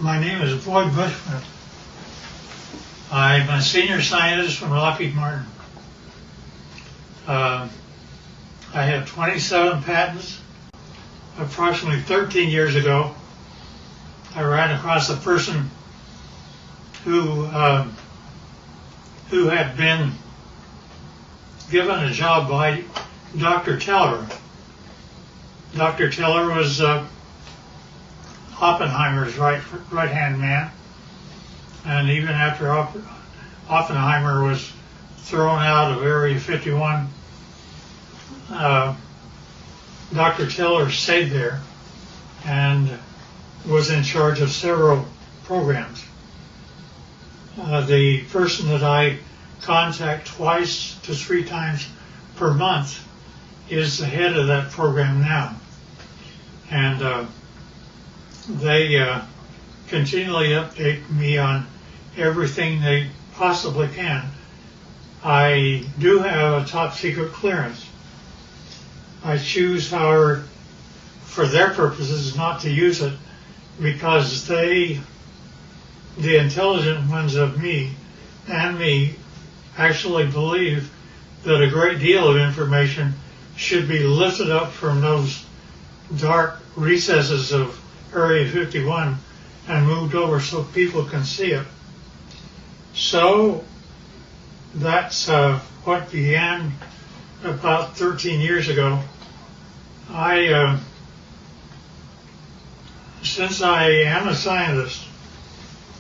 My name is Bushman. I'm a senior scientist from Lockheed Martin. I have 27 patents. Approximately 13 years ago, I ran across a person who had been given a job by Dr. Teller. Dr. Teller was Oppenheimer's right-hand man, and even after Oppenheimer was thrown out of Area 51, Dr. Teller stayed there and was in charge of several programs. The person that I contact twice to 3 times per month is the head of that program now. And they continually update me on everything they possibly can. I do have a top secret clearance. I choose, however, for their purposes, not to use it because the intelligent ones of me and me actually believe that a great deal of information should be lifted up from those dark recesses of Area 51 and moved over so people can see it. So that's what began about 13 years ago. Since I am a scientist,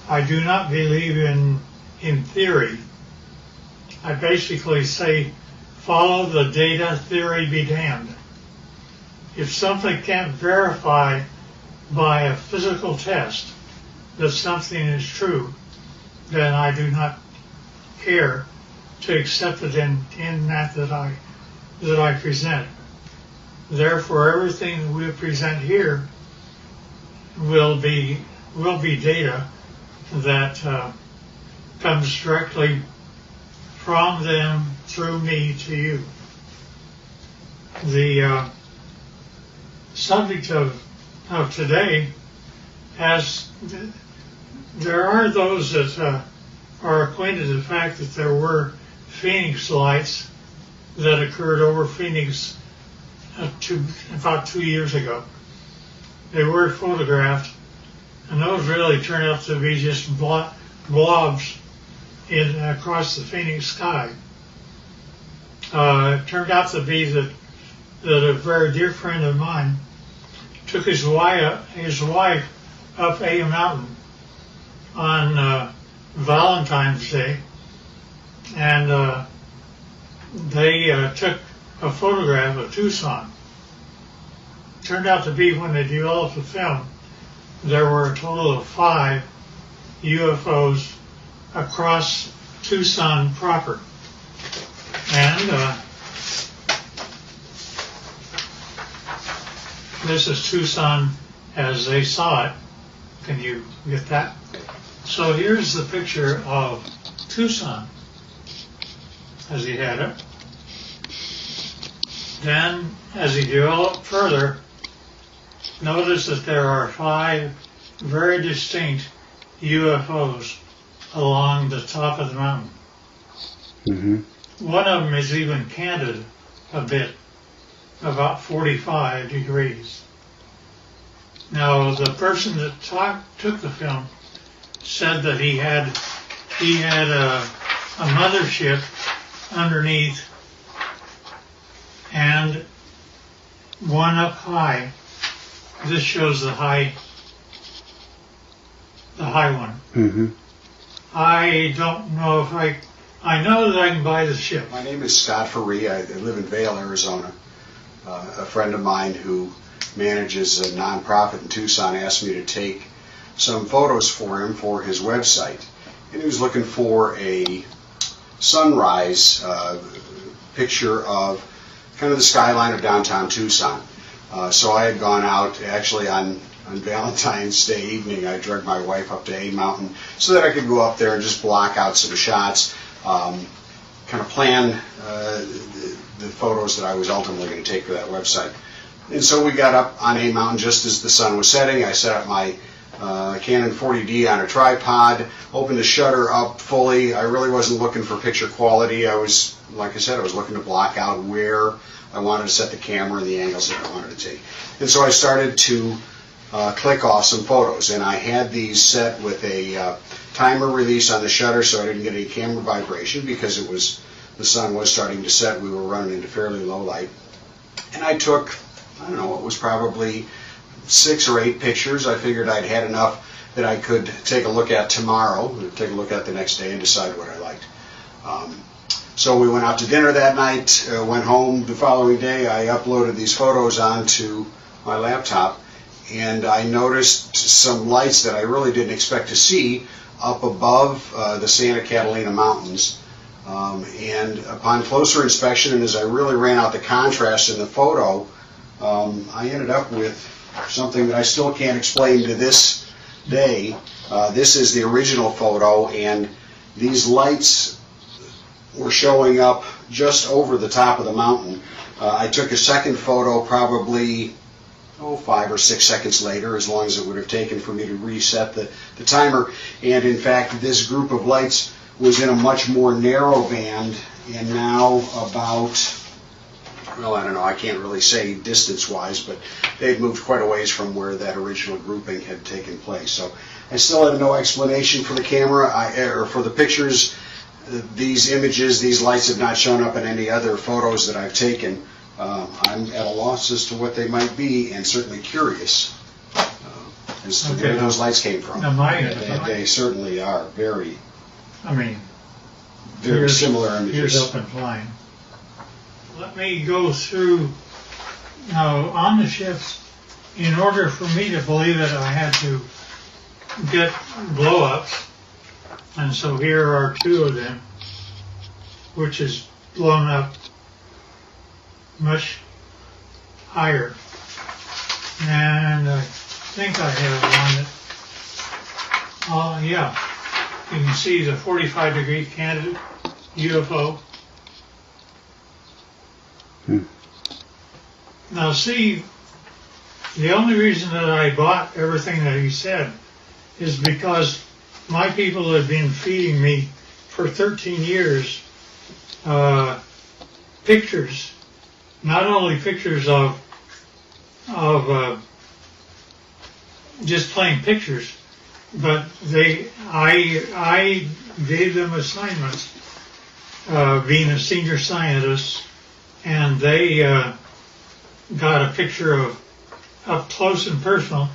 I do not believe in theory. I basically say, follow the data, theory be damned. If something can't verify by a physical test that something is true, then I do not care to accept it in that I present. Therefore, everything that we present here will be data that comes directly from them through me to you. The subject of today there are those that are acquainted with the fact that there were Phoenix lights that occurred over Phoenix about 2 years ago. They were photographed, and those really turned out to be just blobs across the Phoenix sky. It turned out to be that a very dear friend of mine took his wife up a mountain on Valentine's Day, and they took a photograph of Tucson. It turned out to be, when they developed the film, there were a total of 5 UFOs across Tucson proper. And this is Tucson as they saw it. Can you get that? So here's the picture of Tucson as he had it. Then, as he developed further, notice that there are 5 very distinct UFOs along the top of the mountain. Mm-hmm. One of them is even canted a bit, about 45 degrees. Now, the person that took the film said that he had a mothership underneath and one up high. This shows the high one. Mm-hmm. I don't know if I know that I can buy the ship. My name is Scott Faree. I live in Vail, Arizona. A friend of mine who manages a nonprofit in Tucson asked me to take some photos for him for his website. And he was looking for a sunrise picture of kind of the skyline of downtown Tucson. So I had gone out actually on Valentine's Day evening. I dragged my wife up to A Mountain so that I could go up there and just block out some shots, kind of plan the photos that I was ultimately going to take for that website. And so we got up on A Mountain just as the sun was setting. I set up my Canon 40D on a tripod, opened the shutter up fully. I really wasn't looking for picture quality. I was, like I said, I was looking to block out where I wanted to set the camera and the angles that I wanted to take. And so I started to click off some photos, and I had these set with a timer release on the shutter so I didn't get any camera vibration because the sun was starting to set. We were running into fairly low light. And I took, I don't know, it was probably 6 or 8 pictures. I figured I'd had enough that I could take a look at tomorrow, take a look at the next day and decide what I liked. So we went out to dinner that night, went home the following day. I uploaded these photos onto my laptop, and I noticed some lights that I really didn't expect to see up above the Santa Catalina Mountains. And upon closer inspection, and as I really ran out the contrast in the photo, I ended up with something that I still can't explain to this day. This is the original photo, and these lights were showing up just over the top of the mountain. I took a second photo probably 5 or 6 seconds later, as long as it would have taken for me to reset the timer. And in fact, this group of lights was in a much more narrow band, and now about, well, I don't know, I can't really say distance-wise, but they'd moved quite a ways from where that original grouping had taken place. So I still have no explanation for the camera, or for the pictures. These images, these lights have not shown up in any other photos that I've taken. I'm at a loss as to what they might be, and certainly curious as to where those lights came from. They certainly are very similar images. Here's up and flying. Let me go through now on the ships. In order for me to believe it, I had to get blow-ups, and so here are 2 of them, which is blown up much higher. And I think I have one that, yeah, you can see the 45-degree candidate UFO. Now see, the only reason that I bought everything that he said is because my people have been feeding me for 13 years pictures, not only pictures of just plain pictures, but I gave them assignments, being a senior scientist, and they got a picture of up close and personal.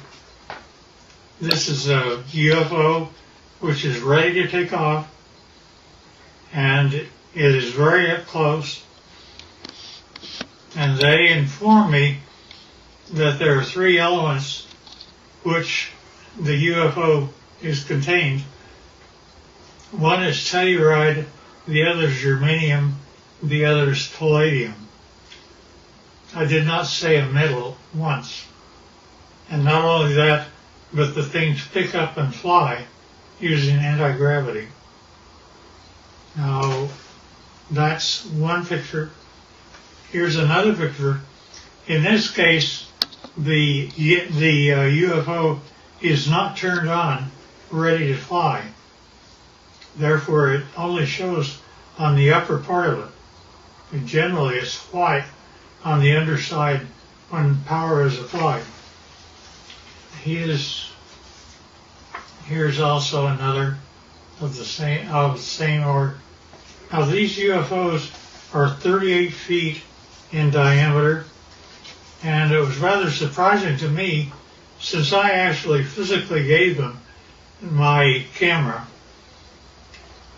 This is a UFO which is ready to take off, and it is very up close. And they inform me that there are 3 elements which the UFO is contained. One is telluride, the other is germanium, the other is palladium. I did not say a metal once. And not only that, but the things pick up and fly using anti-gravity. Now, that's one picture. Here's another picture. In this case, the UFO is not turned on, ready to fly. Therefore, it only shows on the upper part of it. And generally, it's white on the underside when power is applied. Here's also another of the same order. Now, these UFOs are 38 feet in diameter, and it was rather surprising to me, since I actually physically gave them my camera.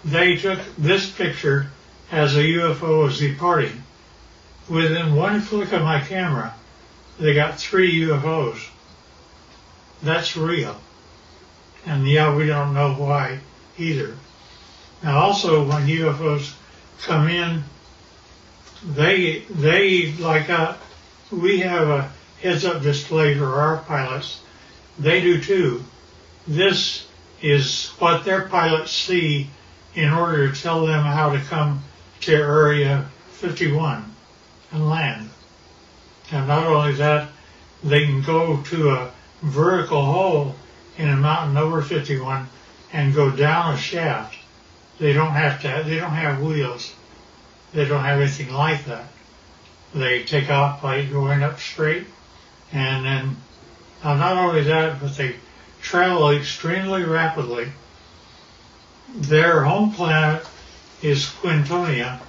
They took this picture as a UFO was departing. Within one flick of my camera, they got 3 UFOs. That's real. And yeah, we don't know why either. Now also, when UFOs come in, they like we have a heads-up display for our pilots. They do too. This is what their pilots see in order to tell them how to come to Area 51 and land. And not only that, they can go to a vertical hole in a mountain over 51 and go down a shaft. They don't have wheels. They don't have anything like that. They take off by going up straight, and then not only that, but they travel extremely rapidly. Their home planet is Quintonia,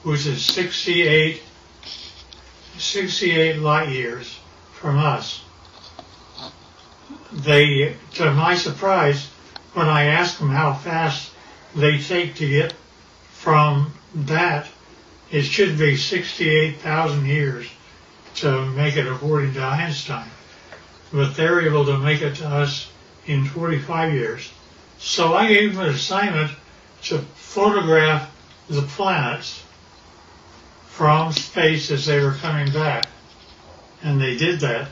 which is 68 light years from us. They, to my surprise, when I asked them how fast they take to get from that, it should be 68,000 years to make it according to Einstein. But they're able to make it to us in 45 years. So I gave them an assignment to photograph the planets from space as they were coming back. And they did that.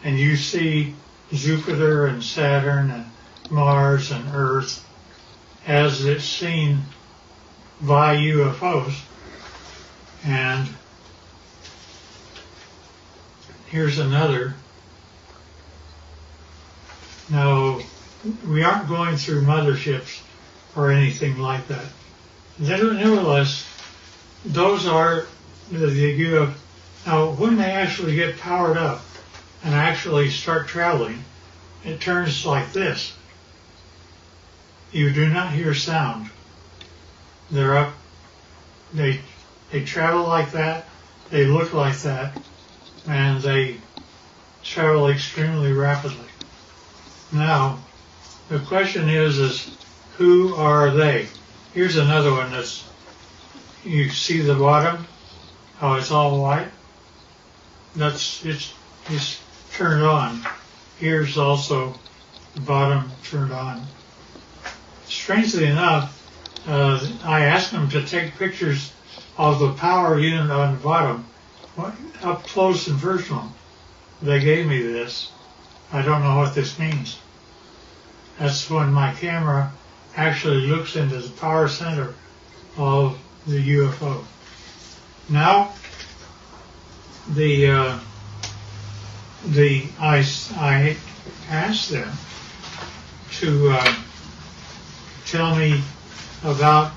And you see Jupiter and Saturn and Mars and Earth as it's seen by UFOs. And here's another. Now, we aren't going through motherships or anything like that. Nevertheless, those are the UFOs. Now, when they actually get powered up and actually start traveling, it turns like this. You do not hear sound. They're up. They travel like that. They look like that, and they travel extremely rapidly. Now, the question is who are they? Here's another one that's, you see the bottom, how it's all white? It's turned on. Here's also the bottom turned on. Strangely enough, I asked them to take pictures of the power unit on the bottom, up close and personal. They gave me this. I don't know what this means. That's when my camera actually looks into the power center of the UFO. Now, I asked them to tell me about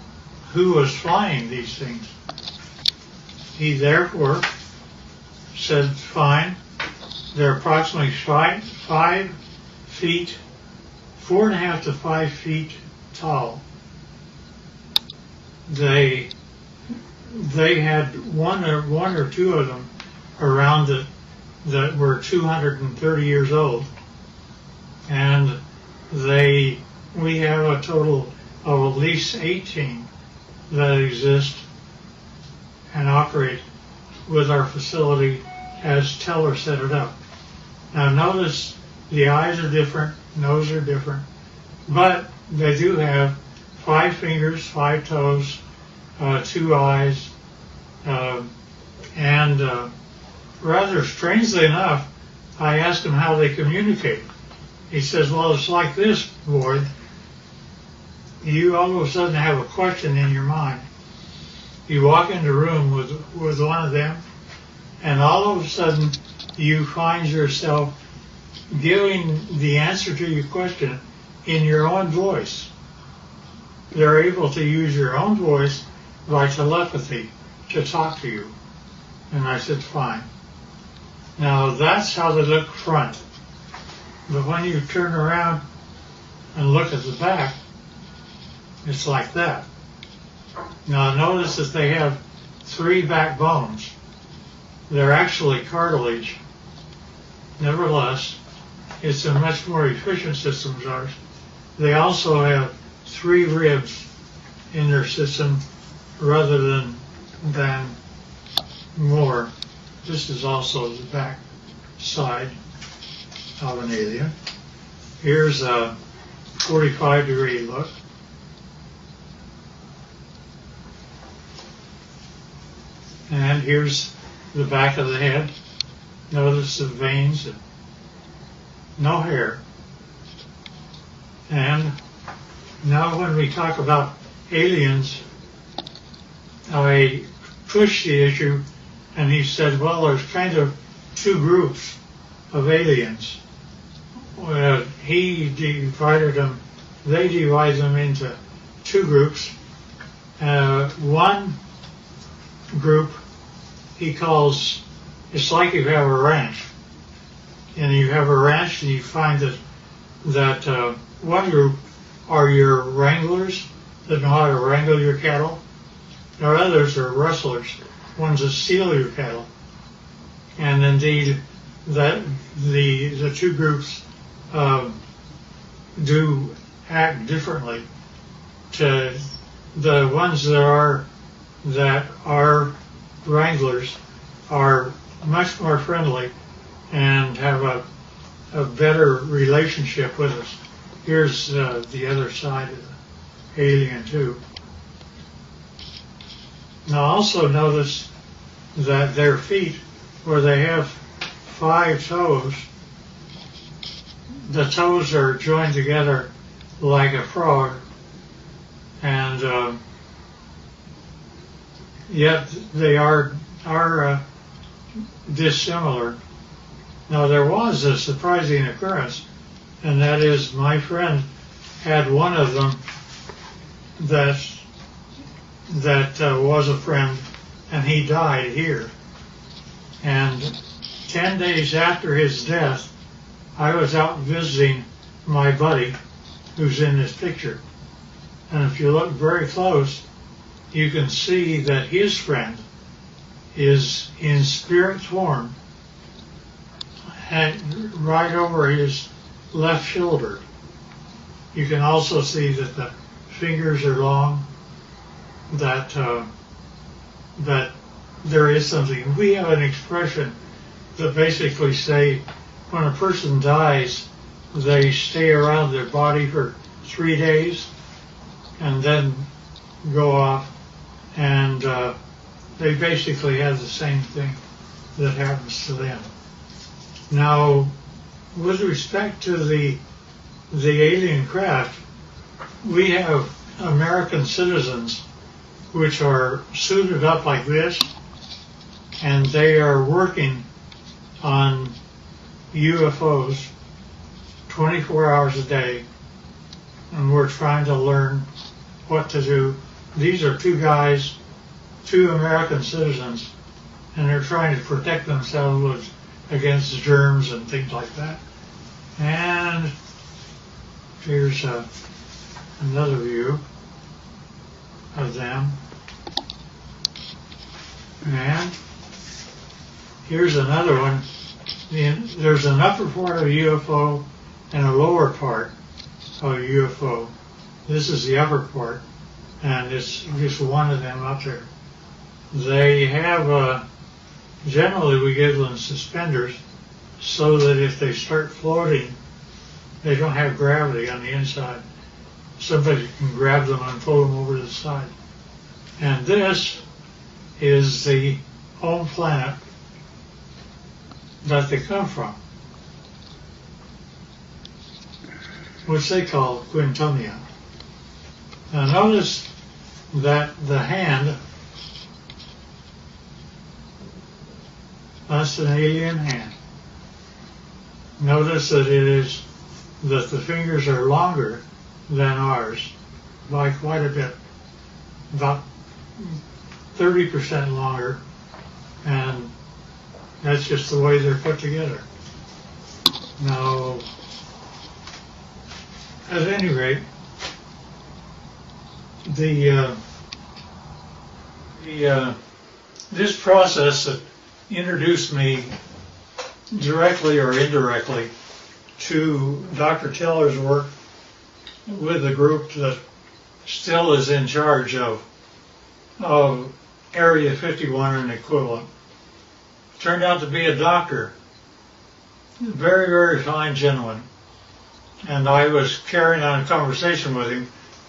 who was flying these things. He therefore said, fine, they're approximately 5 feet, 4.5 to 5 feet tall. They had one or two of them around it that were 230 years old, and we have a total of at least 18 that exist and operate with our facility as Teller set it up. Now notice the eyes are different, nose are different, but they do have 5 fingers, 5 toes, 2 eyes, and rather strangely enough, I asked him how they communicate. He says, well, it's like this, Ward. You all of a sudden have a question in your mind. You walk into a room with one of them, and all of a sudden you find yourself giving the answer to your question in your own voice. They're able to use your own voice by telepathy to talk to you. And I said, fine. Now that's how they look front. But when you turn around and look at the back, it's like that. Now notice that they have 3 backbones. They're actually cartilage. Nevertheless, it's a much more efficient system as ours. They also have 3 ribs in their system rather than more. This is also the back side of an alien. Here's a 45-degree look. And here's the back of the head. Notice the veins, no hair. And now when we talk about aliens, I pushed the issue, and he said, well, there's kind of 2 groups of aliens. he divided them, they divide them into two groups. One group he calls, it's like you have a ranch. And you have a ranch and you find that one group are your wranglers that know how to wrangle your cattle. There are others are rustlers, ones that steal your cattle. And indeed, that the two groups do act differently. To the ones that are wranglers are much more friendly and have a better relationship with us. Here's the other side of the alien too. Now also notice that their feet, where they have 5 toes, the toes are joined together like a frog, and yet they are dissimilar. Now there was a surprising occurrence, and that is my friend had one of them that was a friend, and he died here. And 10 days after his death, I was out visiting my buddy who's in this picture. And if you look very close, you can see that his friend is in spirit form and right over his left shoulder. You can also see that the fingers are long, that there is something. We have an expression that basically say when a person dies, they stay around their body for 3 days and then go off, and they basically have the same thing that happens to them. Now, with respect to the alien craft, we have American citizens which are suited up like this, and they are working on UFOs 24 hours a day, and we're trying to learn what to do. These are 2 guys, 2 American citizens, and they're trying to protect themselves against germs and things like that. And here's another view of them. And here's another one. There's an upper part of a UFO and a lower part of a UFO. This is the upper part, and it's just one of them up there. They have, generally we give them suspenders so that if they start floating, they don't have gravity on the inside. Somebody can grab them and pull them over to the side. And this is the home planet that they come from, which they call Quintonia. Now notice that the hand, that's an alien hand. Notice that that the fingers are longer than ours by quite a bit, about 30% longer, and that's just the way they're put together. Now, at any rate, this process that introduced me directly or indirectly to Dr. Teller's work with the group that still is in charge of Area 51 and equivalent, turned out to be a doctor, very, very fine gentleman. And I was carrying on a conversation with him.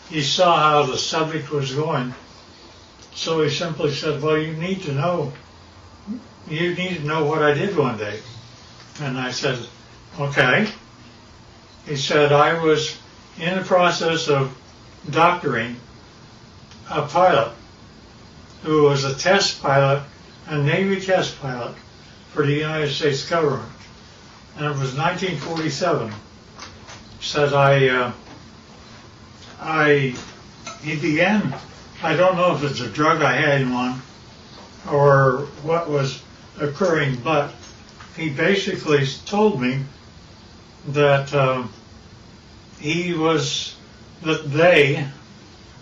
He saw how the subject was going, so he simply said, well, you need to know what I did one day. And I said, okay. He said, I was in the process of doctoring a pilot who was a test pilot, a Navy test pilot for the United States government. And it was 1947. said he began, I don't know if it's a drug I had him on or what was occurring, but he basically told me that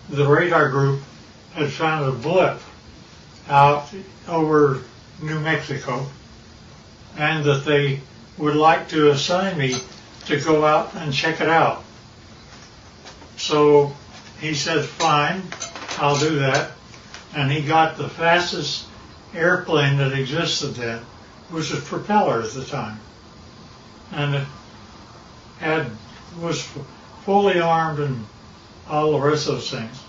the radar group, had found a blip out over New Mexico, and that they would like to assign me to go out and check it out. So he said, fine, I'll do that. And he got the fastest airplane that existed then, which was propeller at the time. And it was fully armed and all the rest of those things.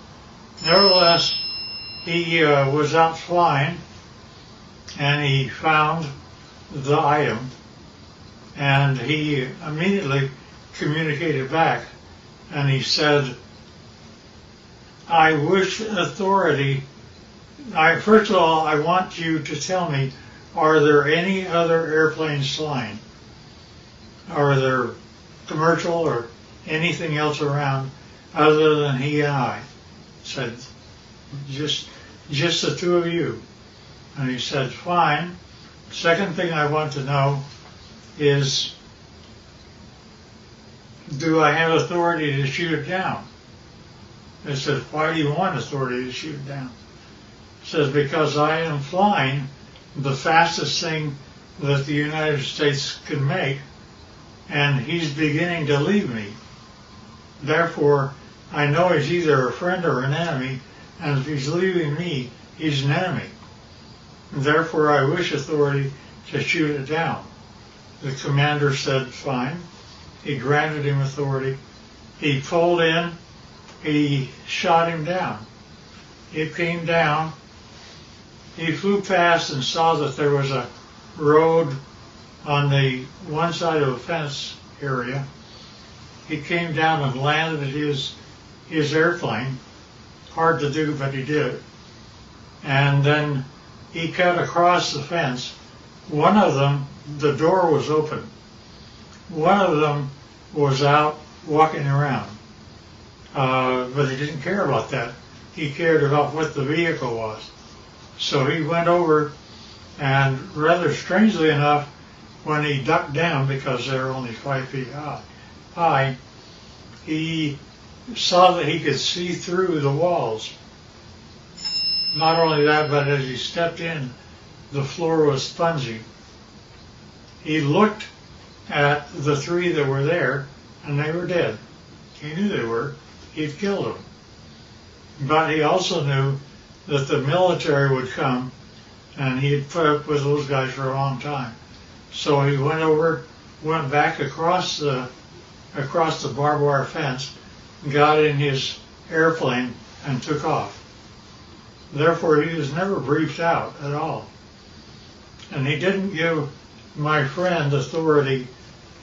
Nevertheless, he was out flying, and he found the item, and he immediately communicated back, and he said, I wish authority, first of all, I want you to tell me, are there any other airplanes flying? Are there commercial or anything else around other than he and I? Said, just the two of you. And he said, fine. Second thing I want to know is, do I have authority to shoot it down? I said, why do you want authority to shoot it down? He says, because I am flying the fastest thing that the United States can make, and he's beginning to leave me. Therefore, I know he's either a friend or an enemy, and if he's leaving me, he's an enemy. Therefore, I wish authority to shoot it down. The commander said, fine. He granted him authority. He pulled in. He shot him down. It came down. He flew past and saw that there was a road on the one side of a fence area. He came down and landed his airplane. Hard to do, but he did. And then he cut across the fence. One of them, the door was open. One of them was out walking around. But he didn't care about that. He cared about what the vehicle was. So he went over, and rather strangely enough, when he ducked down, because they were only 5 feet high, he saw that he could see through the walls. Not only that, but as he stepped in, the floor was spongy. He looked at the three that were there, and they were dead. He knew they were. He'd killed them. But he also knew that the military would come, and he had put up with those guys for a long time. So he went back across the barbed wire fence, got in his airplane, and took off. Therefore, he was never briefed out at all. And he didn't give my friend authority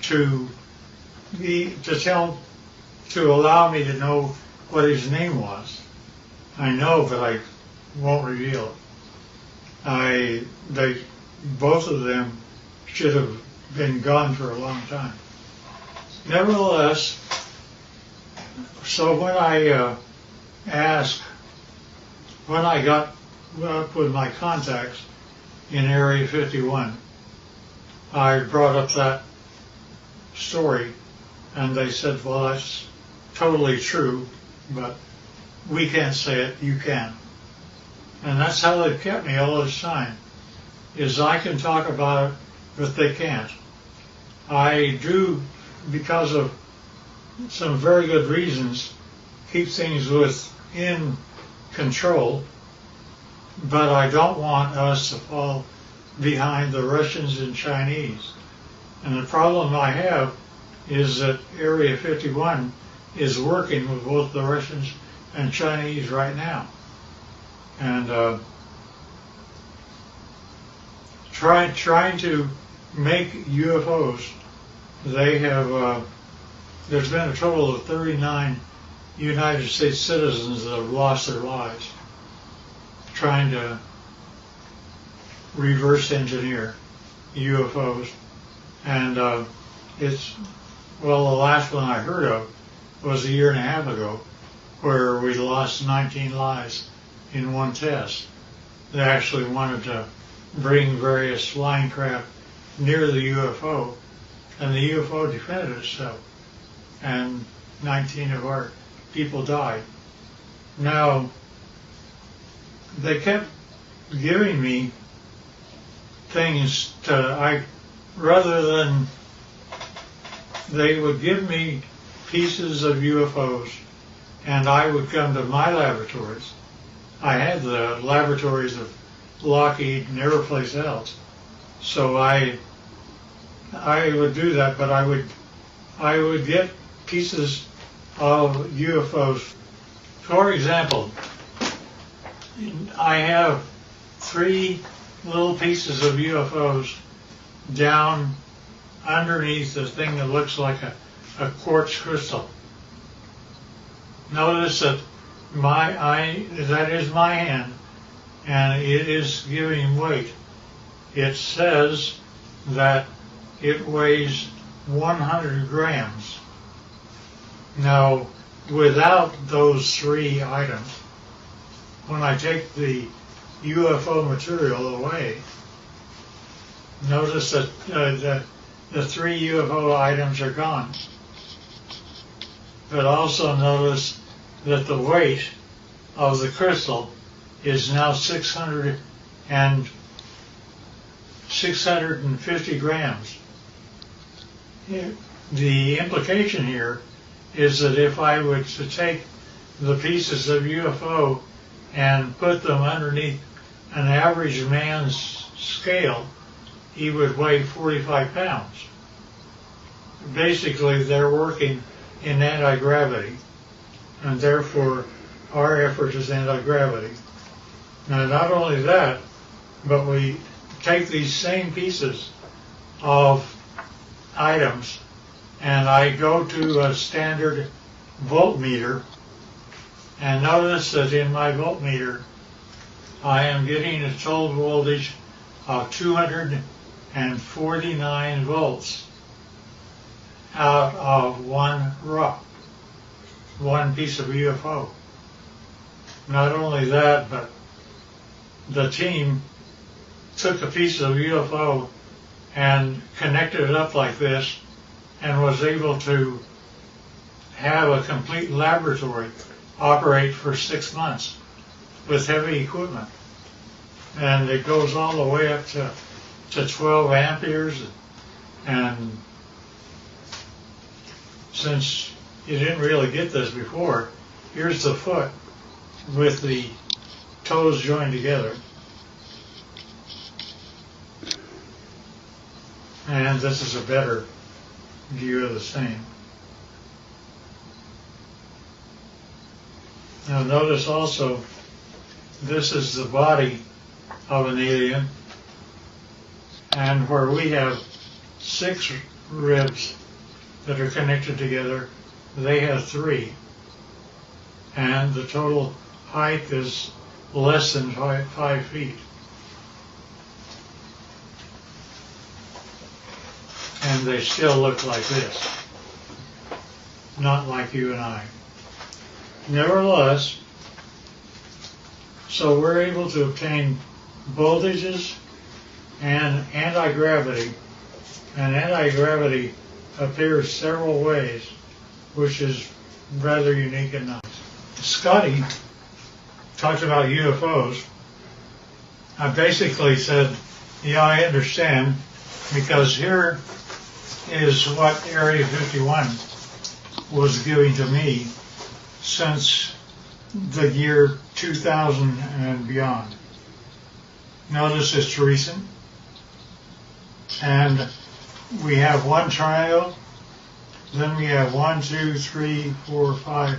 to allow me to know what his name was. I know, but I won't reveal it. Both of them should have been gone for a long time. Nevertheless, so when I got up with my contacts in Area 51, I brought up that story, and they said, well, that's totally true, but we can't say it, you can. And that's how they've kept me all this time, is I can talk about it, but they can't. I do, because of some very good reasons, keep things within control, but I don't want us to fall behind the Russians and Chinese. And the problem I have is that Area 51 is working with both the Russians and Chinese right now. And trying to make UFOs, they have, there's been a total of 39 United States citizens that have lost their lives trying to reverse engineer UFOs. And it's Well, the last one I heard of was a year and a half ago, where we lost 19 lives in one test. They actually wanted to bring various flying craft near the UFO, and the UFO defended itself, and 19 of our people died. Now, they kept giving me things rather than, they would give me pieces of UFOs, and I would come to my laboratories. I had the laboratories of Lockheed and every place else, so I would do that, but I would get pieces of UFOs. For example, I have 3 little pieces of UFOs down underneath the thing that looks like a quartz crystal. Notice that that is my hand, and it is giving weight. It says that it weighs 100 grams. Now, without those 3 items, when I take the UFO material away, notice that the 3 UFO items are gone. But also notice that the weight of the crystal is now 650 grams. The implication here is that if I were to take the pieces of UFO and put them underneath an average man's scale, he would weigh 45 pounds. Basically, they're working in anti-gravity, and therefore our effort is anti-gravity. Now, not only that, but we take these same pieces of items, and I go to a standard voltmeter, and notice that in my voltmeter I am getting a total voltage of 249 volts out of one piece of UFO. Not only that, but the team took a piece of UFO and connected it up like this and was able to have a complete laboratory operate for 6 months with heavy equipment. And it goes all the way up to 12 amperes. And since you didn't really get this before, here's the foot with the toes joined together. And this is a better view of the same. Now notice also, this is the body of an alien, and where we have 6 ribs that are connected together, they have 3. And the total height is less than 5 feet. And they still look like this, not like you and I. Nevertheless, so we're able to obtain voltages and anti-gravity, and anti-gravity appears several ways, which is rather unique and nice. Scotty talked about UFOs. I basically said, yeah, I understand, because here is what Area 51 was giving to me since the year 2000 and beyond. Notice it's recent, and we have one triangle, then we have 1, 2, 3, 4, 5,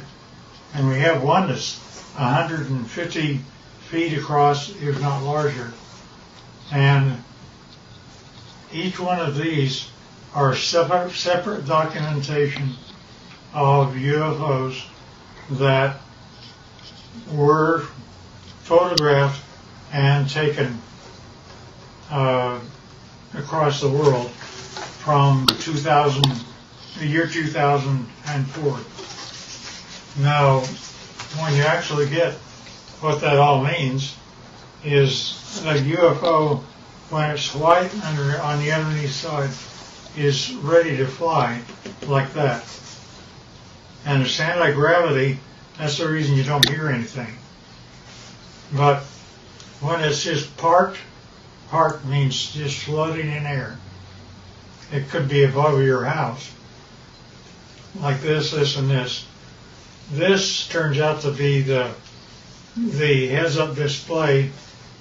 and we have one that's 150 feet across, if not larger. And each one of these are separate documentation of UFOs that were photographed and taken across the world from 2000 the year 2004. Now, when you actually get what that all means, is a UFO, when it's white on the underneath side, is ready to fly like that. And it's anti-gravity, that's the reason you don't hear anything. But when it's just parked means just floating in air. It could be above your house, like this, and this. This turns out to be the heads-up display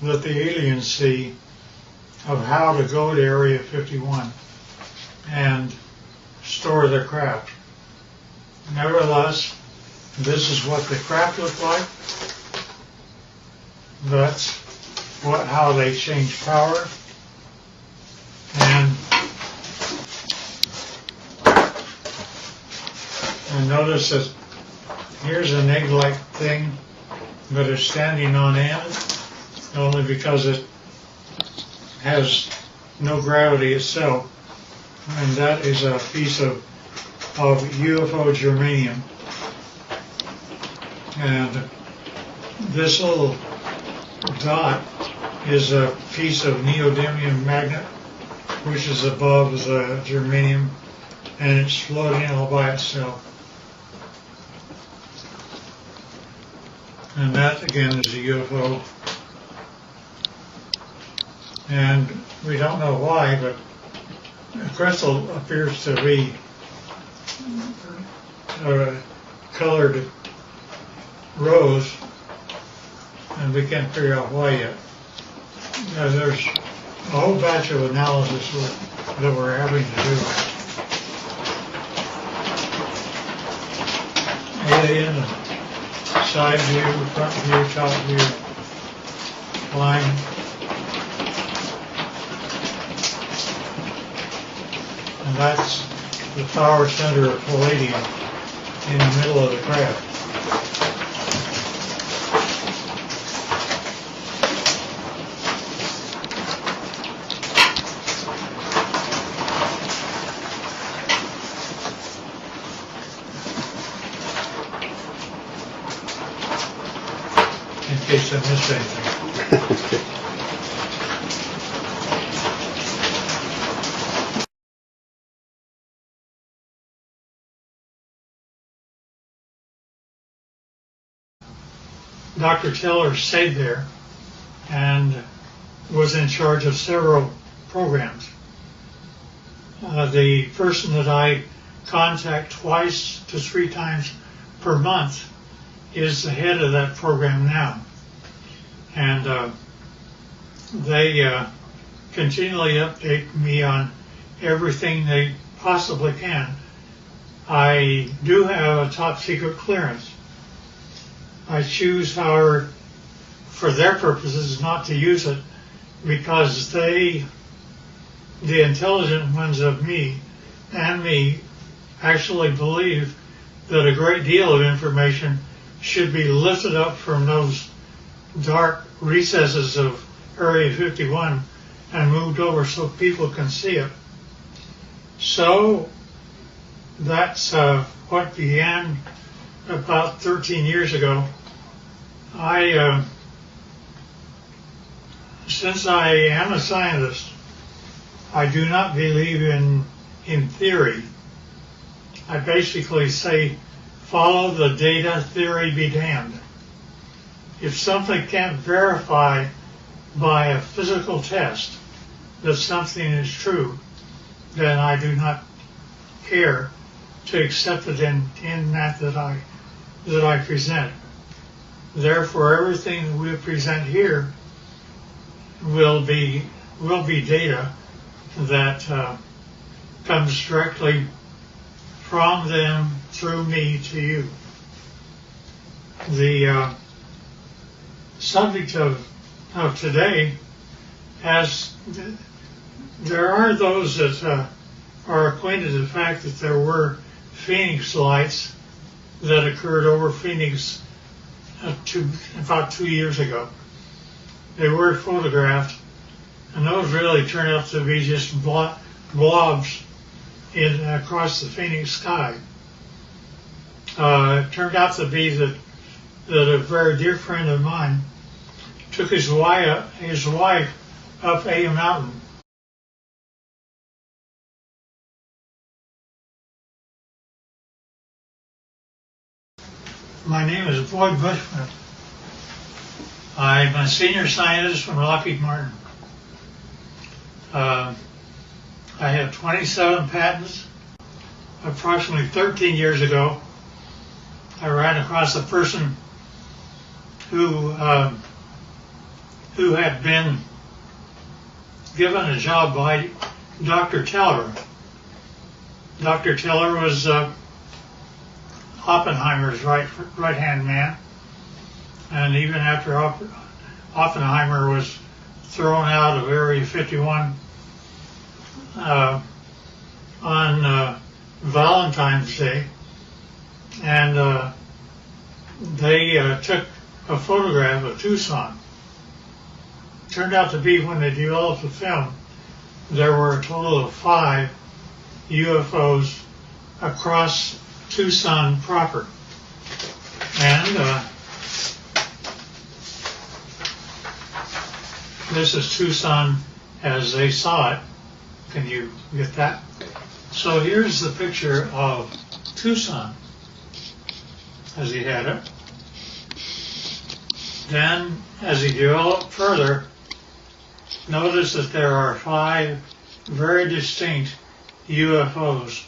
that the aliens see of how to go to Area 51 and store their craft. Nevertheless, this is what the craft look like. That's how they change power. And notice that here's an egg-like thing, but it's standing on end only because it has no gravity itself. And that is a piece of UFO germanium. And this little dot is a piece of neodymium magnet, which is above the germanium, and it's floating all by itself. And that, again, is a UFO. And we don't know why, but the crystal appears to be colored rose, and we can't figure out why yet. There's a whole batch of analysis that we're having to do. Alien, side view, front view, top view, line. And that's the power center of palladium in the middle of the craft. In case I missed anything. Dr. Teller stayed there and was in charge of several programs. The person that I contact twice to 3 times per month is the head of that program now. And they continually update me on everything they possibly can. I do have a top secret clearance. I choose, however, for their purposes, not to use it because the intelligent ones of me and me actually believe that a great deal of information should be lifted up from those dark recesses of Area 51 and moved over so people can see it. So that's what began about 13 years ago. Since I am a scientist, I do not believe in theory. I basically say, follow the data, theory be damned. If something can't verify by a physical test that something is true, then I do not care to accept it in that I present. Therefore, everything that we present here will be data that comes directly from them through me to you. The subject of today there are those that are acquainted with the fact that there were Phoenix lights that occurred over Phoenix about 2 years ago. They were photographed, and those really turned out to be just blobs across the Phoenix sky. It turned out to be that a very dear friend of mine took his wife up a mountain. My name is Boyd Bushman. I'm a senior scientist from Lockheed Martin. I have 27 patents. Approximately 13 years ago, I ran across a person who had been given a job by Dr. Teller. Dr. Teller was Oppenheimer's right-hand man, and even after Oppenheimer was thrown out of Area 51 on Valentine's Day, and they took a photograph of Tucson. Turned out to be, when they developed the film, there were a total of 5 UFOs across Tucson proper. And this is Tucson as they saw it. Can you get that? So here's the picture of Tucson as he had it. Then, as he developed further, notice that there are 5 very distinct UFOs